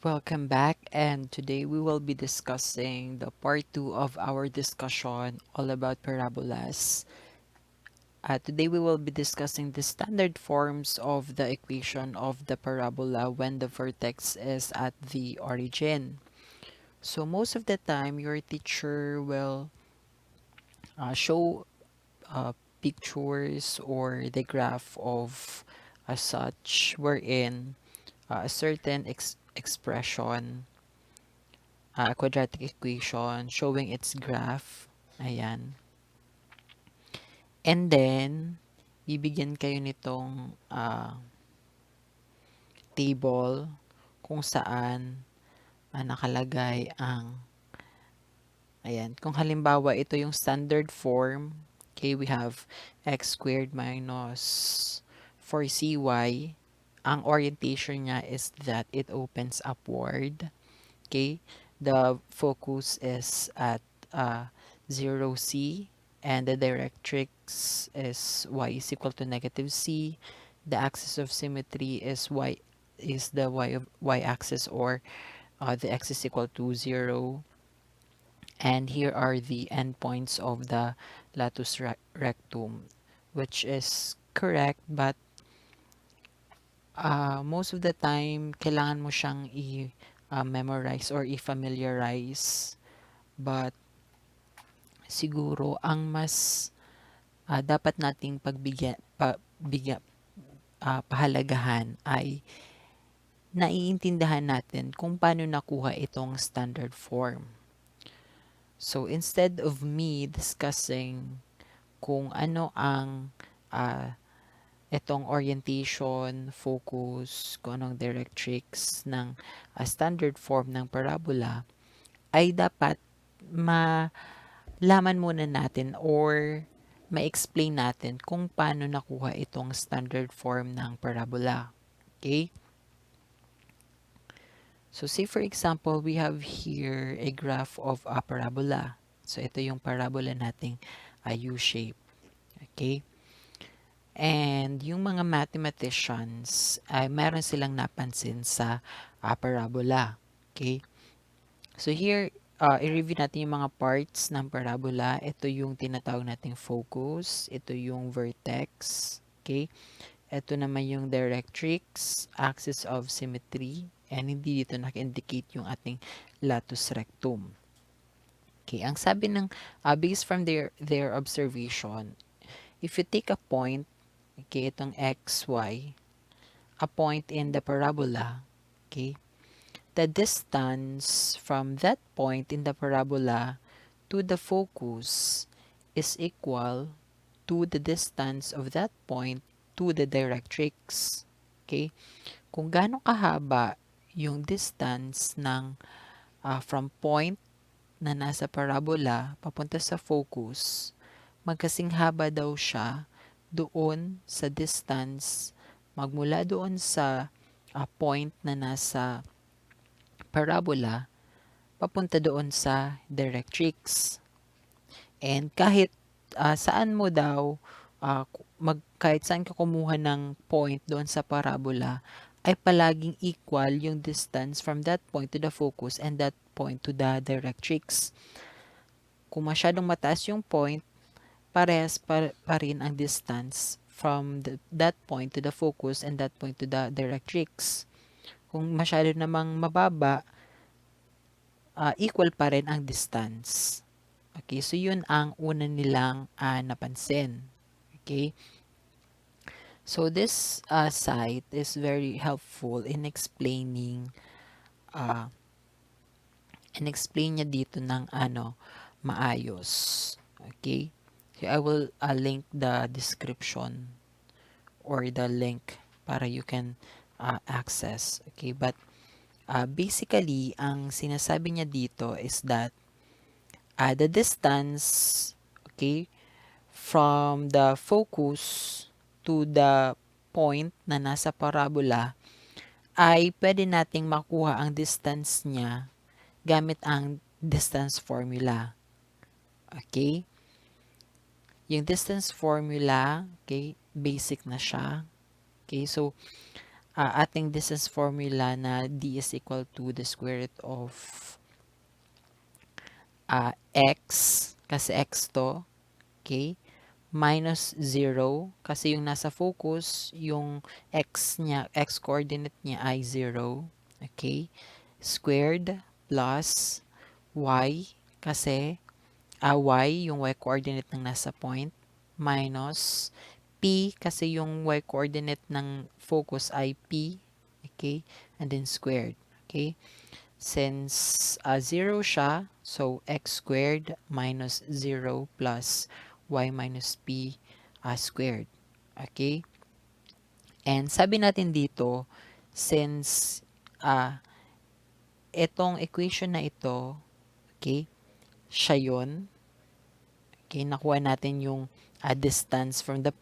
Welcome back, and today we will be discussing the part 2 of our discussion all about parabolas. Today we will be discussing the standard forms of the equation of the parabola when the vertex is at the origin. So most of the time, your teacher will show uh, pictures or the graph of such wherein a certain expression quadratic equation showing its graph. Ayan. And then, bibigyan kayo nitong table kung saan nakalagay ang, ayan, kung halimbawa ito yung standard form, okay, we have x squared minus 4cy. Ang orientation niya is that it opens upward. Okay, the focus is at 0c, and the directrix is y is equal to negative c. The axis of symmetry is the y-axis, or the x is equal to 0. And here are the endpoints of the latus rectum, which is correct, but most of the time, kailangan mo siyang i-memorize or i-familiarize. But siguro ang mas dapat nating pahalagahan ay naiintindihan natin kung paano nakuha itong standard form. So instead of me discussing kung ano ang itong orientation, focus, kung anong directrix ng standard form ng parabola, ay dapat malaman muna natin or ma-explain natin kung paano nakuha itong standard form ng parabola. Okay? So say for example, we have here a graph of a parabola. So ito yung parabola nating U-shape. Okay? And yung mga mathematicians ay meron silang napansin sa parabola. Okay? So here, i-review natin yung mga parts ng parabola. Ito yung tinatawag nating focus. Ito yung vertex. Okay? Ito naman yung directrix, axis of symmetry, and hindi dito naka-indicate yung ating latus rectum. Okay, ang sabi ng, based from their observation, if you take a point, okay, itong x, y, a point in the parabola, okay, the distance from that point in the parabola to the focus is equal to the distance of that point to the directrix. Okay? Kung gaano kahaba yung distance ng from point na nasa parabola papunta sa focus, magkasing haba daw siya doon sa distance magmula doon sa point na nasa parabola papunta doon sa directrix. And kahit saan mo daw, kahit saan ka kumuha ng point doon sa parabola, ay palaging equal yung distance from that point to the focus and that point to the directrix. Kung masyadong mataas yung point, parehas pa rin ang distance from that point to the focus and that point to the directrix. Kung masyado namang mababa, equal pa rin ang distance. Okay, so yun ang una nilang napansin. Okay, so this site is very helpful uh, in explain niya dito ng maayos. Okay, so I will link the description or the link para you can access. Okay, but basically ang sinasabi niya dito is that the distance, okay, from the focus to the point na nasa parabola ay pwede nating makuha ang distance niya gamit ang distance formula. Okay? Yung distance formula, okay, basic na siya. Okay, so ating distance formula na d is equal to the square root of x, kasi x to, okay? Minus 0, kasi yung nasa focus, yung x niya, x coordinate niya ay 0, okay? Squared plus y, kasi y, yung y coordinate ng nasa point, minus p, kasi yung y coordinate ng focus ay p, okay? And then squared, okay? Since 0 siya, so x squared minus 0 plus y minus p squared. Okay? And sabi natin dito, since itong equation na ito, okay, siya yun. Okay, nakuha natin yung distance from the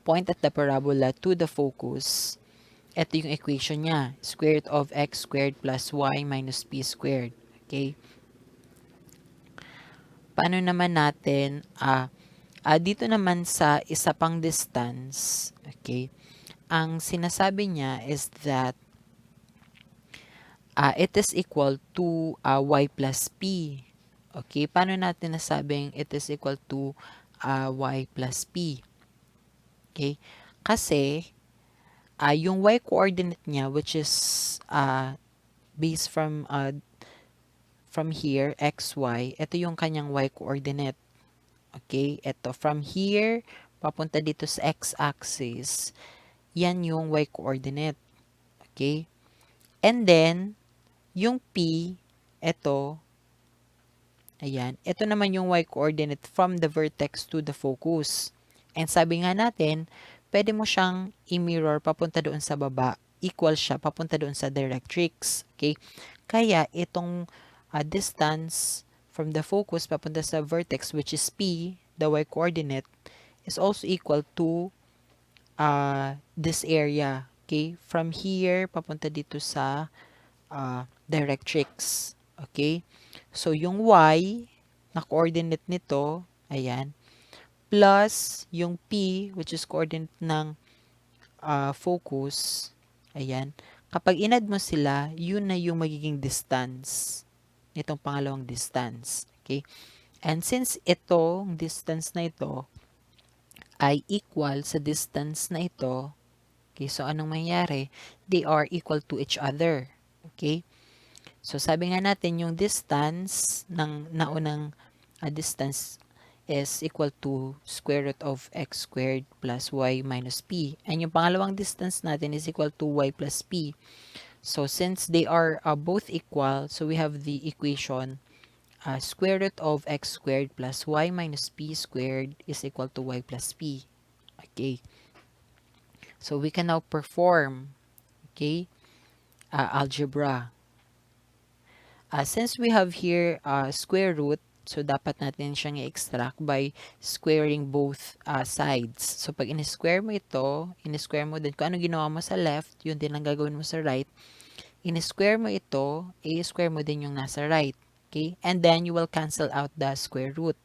point at the parabola to the focus. Ito yung equation niya. Square root of x squared plus y minus p squared. Okay? Paano naman natin, dito naman sa isa pang distance, okay, ang sinasabi niya is that it is equal to y plus p. Okay? Paano natin nasabing it is equal to y plus p? Okay? Kasi, yung y coordinate niya, which is based from here, xy, ito yung kanyang y coordinate. Okay? Ito, from here, papunta dito sa x-axis, yan yung y coordinate. Okay? And then, yung p, ito, ayan, ito naman yung y coordinate from the vertex to the focus. And sabi nga natin, pwede mo siyang i-mirror papunta doon sa baba. Equal siya papunta doon sa directrix. Okay? Kaya itong distance from the focus papunta sa vertex, which is p, the y coordinate, is also equal to this area. Okay? From here, papunta dito sa directrix. Okay? So, yung y na coordinate nito, ayan, plus yung p, which is coordinate ng focus, ayan, kapag inad mo sila, yun na yung magiging distance nitong pangalawang distance. Okay? And since itong distance na ito ay equal sa distance na ito, okay, so anong mangyayari? They are equal to each other. Okay? So, sabi nga natin, yung distance ng naunang distance is equal to square root of x squared plus y minus p. And yung pangalawang distance natin is equal to y plus p. So, since they are both equal, so we have the equation square root of x squared plus y minus p squared is equal to y plus p. Okay. So, we can now perform, okay, algebra. Since we have here square root, so dapat natin siyang i-extract by squaring both sides. So, pag in-square mo ito, in-square mo din, kung ano ginawa mo sa left, yun din ang gagawin mo sa right. In-square mo ito, i-square mo din yung nasa right. Okay? And then, you will cancel out the square root.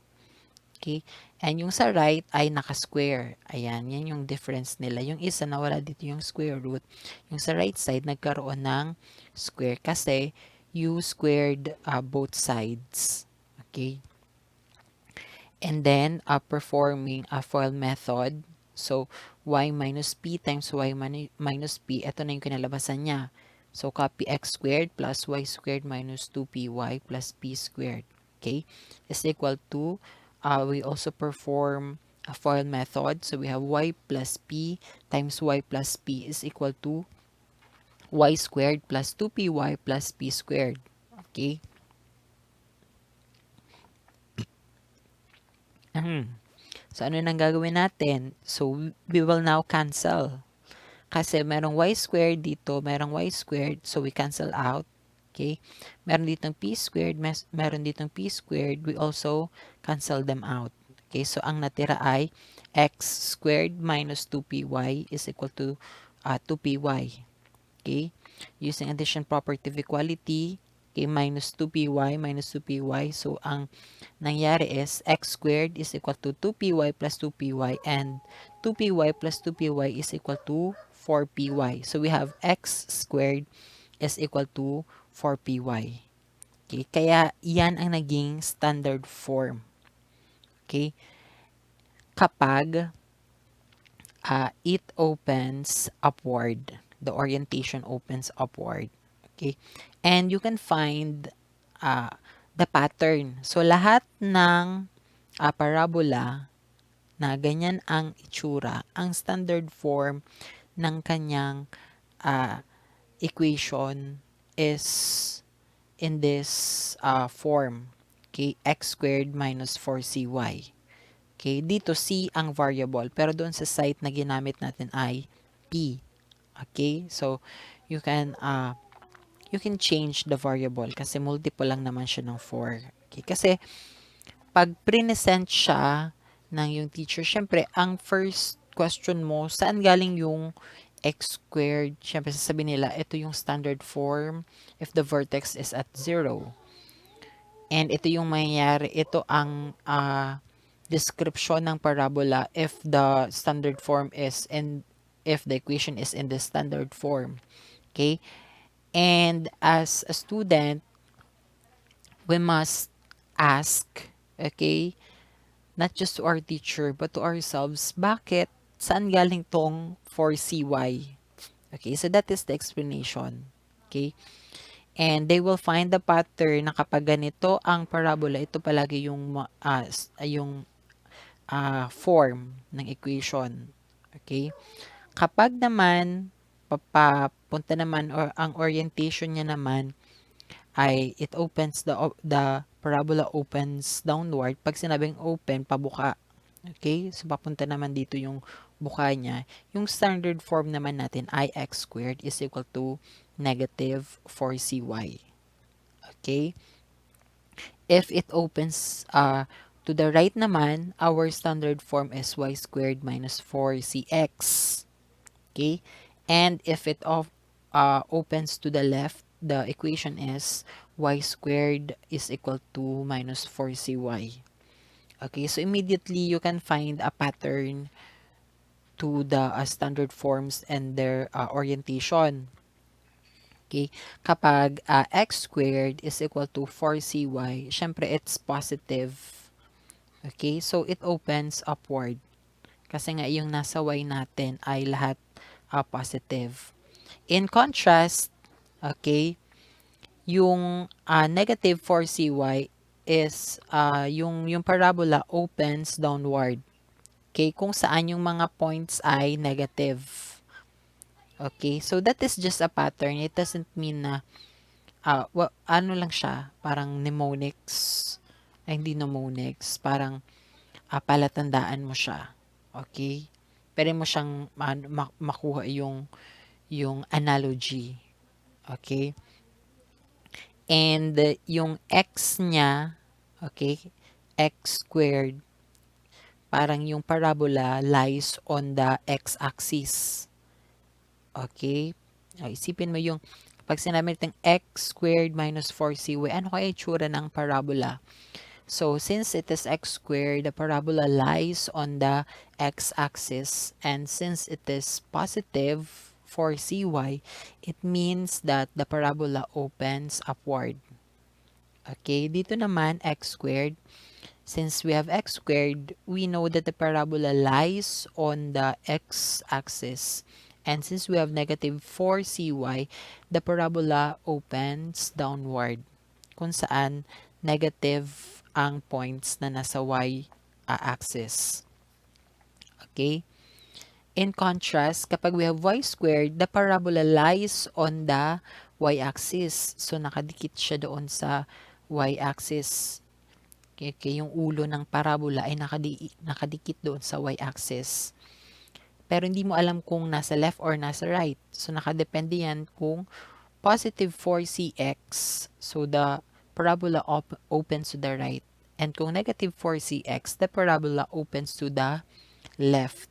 Okay? And yung sa right ay naka-square. Ayan, yan yung difference nila. Yung isa, nawala dito yung square root. Yung sa right side, nagkaroon ng square kasi you squared both sides. Okay? And then, performing a FOIL method. So, y minus p times y minus p, ito na yung kinalabasan niya. So, copy x squared plus y squared minus 2py plus p squared. Okay? Is equal to, we also perform a FOIL method. So, we have y plus p times y plus p is equal to y squared plus 2py plus p squared. Okay? So, ano nang gagawin natin? So, we will now cancel. Kasi merong y squared dito, merong y squared, so we cancel out. Okay? Meron ditong p squared, meron ditong p squared, we also cancel them out. Okay? So, ang natira ay x squared minus 2py is equal to 2py. Okay? Using addition property of equality, okay, minus 2py minus 2py. So, ang nangyari is x squared is equal to 2py plus 2py and 2py plus 2py is equal to 4py. So we have x squared is equal to 4py. Okay? Kaya yan ang naging standard form. Okay? Kapag it opens upward, the orientation opens upward. Okay? And you can find the pattern. So lahat ng parabola na ganyan ang itsura, ang standard form ng kanyang equation is in this form. Okay, x squared minus 4cy. Okay, dito c ang variable, pero doon sa site na ginamit natin ay p. Okay, so you can change the variable kasi multiple lang naman siya ng 4. Okay, kasi pag present siya ng yung teacher, syempre, ang first question mo, saan galing yung x squared? Syempre, sasabihin nila, ito yung standard form if the vertex is at 0. And ito yung mangyayari, ito ang description ng parabola if the standard form is if the equation is in the standard form. Okay? And as a student, we must ask, okay, not just to our teacher, but to ourselves, bakit? Saan galing tong 4cy? Okay, so that is the explanation. Okay? And they will find the pattern na kapag ganito ang parabola, ito palagi yung form ng equation. Okay? Kapag naman, papunta naman, or ang orientation niya naman, ay it opens, the parabola opens downward. Pag sinabing open, pabuka. Okay? So, papunta naman dito yung buka niya. Yung standard form naman natin, ix squared is equal to negative 4cy. Okay? If it opens to the right naman, our standard form is y squared minus 4cx. Okay? And if it opens to the left, the equation is y squared is equal to minus 4cy. Okay, so immediately you can find a pattern to the standard forms and their orientation. Okay, kapag x squared is equal to 4cy, syempre it's positive. Okay, so it opens upward. Kasi nga yung nasa y natin ay lahat positive. In contrast, okay, yung negative 4cy is yung parabola opens downward. Okay, kung saan yung mga points ay negative. Okay, so that is just a pattern. It doesn't mean na ano lang siya, parang mnemonics. Ay, hindi mnemonics, parang palatandaan mo siya. Okay? Pwede mo siyang makuha yung analogy. Okay? And yung x niya, okay, x squared, parang yung parabola lies on the x-axis. Okay? Isipin mo yung, pag sinabi natin x squared minus 4cy, ano kaya itsura ng parabola? So, since it is x squared, the parabola lies on the x-axis. And since it is positive 4cy, it means that the parabola opens upward. Okay, dito naman, x squared. Since we have x squared, we know that the parabola lies on the x-axis. And since we have negative 4cy, the parabola opens downward. Kung saan negative ang points na nasa y-axis. Okay? In contrast, kapag we have y squared, the parabola lies on the y-axis. So, nakadikit siya doon sa y-axis. Okay, yung ulo ng parabola ay nakadikit doon sa y-axis. Pero hindi mo alam kung nasa left or nasa right. So, nakadepende yan kung positive 4cx, so the parabola opens to the right. And kung negative 4cx, the parabola opens to the left.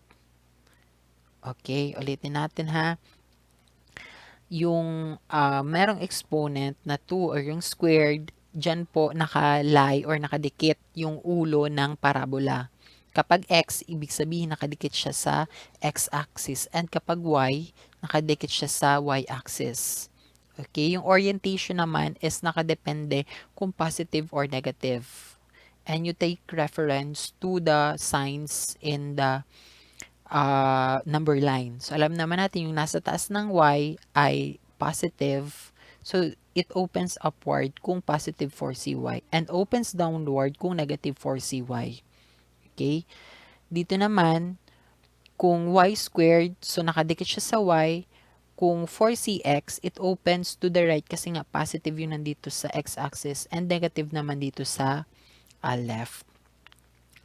Okay, ulitin natin ha. Yung merong exponent na 2 or yung squared, dyan po naka-lie or nakadikit yung ulo ng parabola. Kapag x, ibig sabihin nakadikit siya sa x-axis. And kapag y, nakadikit siya sa y-axis. Okay? Yung orientation naman is nakadepende kung positive or negative. And you take reference to the signs in the number line. So, alam naman natin yung nasa taas ng y ay positive. So, it opens upward kung positive for cy and opens downward kung negative for cy. Okay? Dito naman, kung y squared, so nakadikit siya sa y. Kung for cx, it opens to the right kasi nga positive yun nandito sa x-axis and negative naman dito sa left.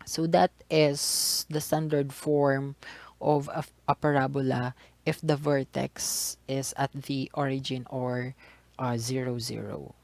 So that is the standard form of a parabola if the vertex is at the origin or 0, 0.